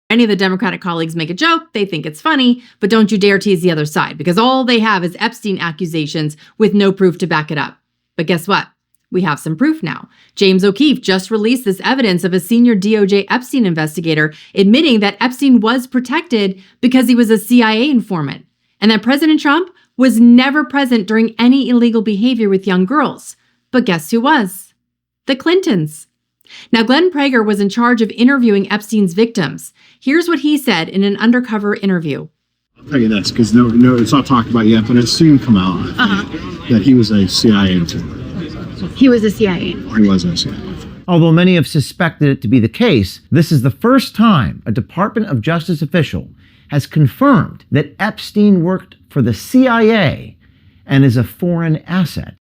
Any of the Democratic colleagues make a joke, they think it's funny, but don't you dare tease the other side, because all they have is Epstein accusations with no proof to back it up. But guess what? We have some proof now. James O'Keefe just released this evidence of a senior DOJ Epstein investigator admitting that Epstein was protected because he was a CIA informant, and that President Trump was never present during any illegal behavior with young girls. But guess who was? The Clintons. Now, Glenn Prager was in charge of interviewing Epstein's victims. Here's what he said in an undercover interview. I'll tell you this, because no, it's not talked about yet, but it'll soon come out that he was a CIA informant. He was a CIA informant. He was a CIA informant. Although many have suspected it to be the case, this is the first time a Department of Justice official has confirmed that Epstein worked for the CIA and is a foreign asset.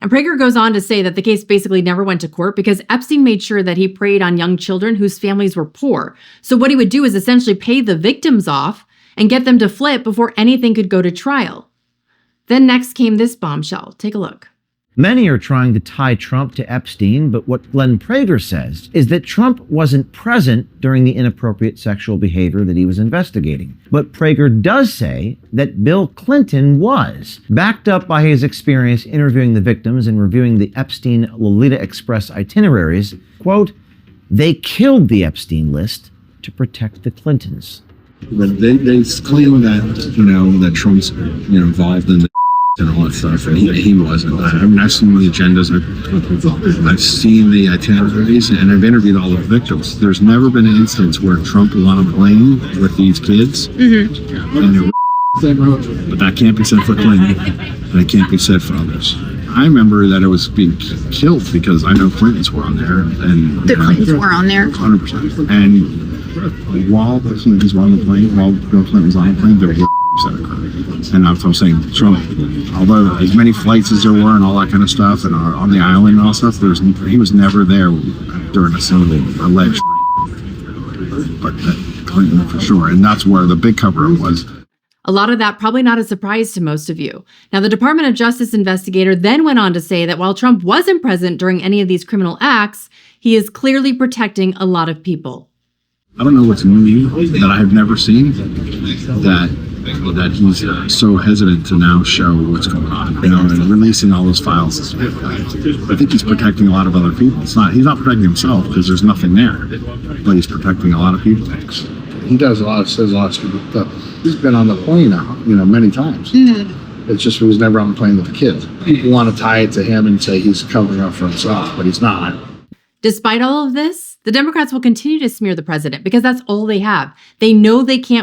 And Prager goes on to say that the case basically never went to court because Epstein made sure that he preyed on young children whose families were poor. So what he would do is essentially pay the victims off and get them to flip before anything could go to trial. Then next came this bombshell. Take a look. Many are trying to tie Trump to Epstein, but what Glenn Prager says is that Trump wasn't present during the inappropriate sexual behavior that he was investigating. But Prager does say that Bill Clinton was, backed up by his experience interviewing the victims and reviewing the Epstein Lolita Express itineraries. Quote, "They killed the Epstein list to protect the Clintons." But they claim that, that Trump's, involved in the and all that stuff, and he wasn't. I mean, I've seen the agendas, I've seen the itineraries, and I've interviewed all the victims. There's never been an instance where Trump was on a plane with these kids, and but that can't be said for Clinton, and it can't be said for others. I remember that it was being killed because I know Clintons were on there, and The Clintons were on there. 100%. And while the Clintons were on the plane, while Bill Clinton was on the plane, there were that occurred. And that's what I'm saying. Trump, although as many flights as there were and all that kind of stuff, and on the island and all stuff, he was never there during a single alleged. But Clinton for sure, and that's where the big cover-up was. A lot of that probably not a surprise to most of you. Now, the Department of Justice investigator then went on to say that while Trump wasn't present during any of these criminal acts, he is clearly protecting a lot of people. I don't know what's new that I have never seen that he's so hesitant to now show what's going on, and releasing all those files. I think he's protecting a lot of other people. He's not protecting himself because there's nothing there, but he's protecting a lot of people. He says a lot of stupid stuff. He's been on the plane, many times. It's just he was never on the plane with the kids. People want to tie it to him and say he's covering up for himself, but he's not. Despite all of this, the Democrats will continue to smear the president because that's all they have. They know they can't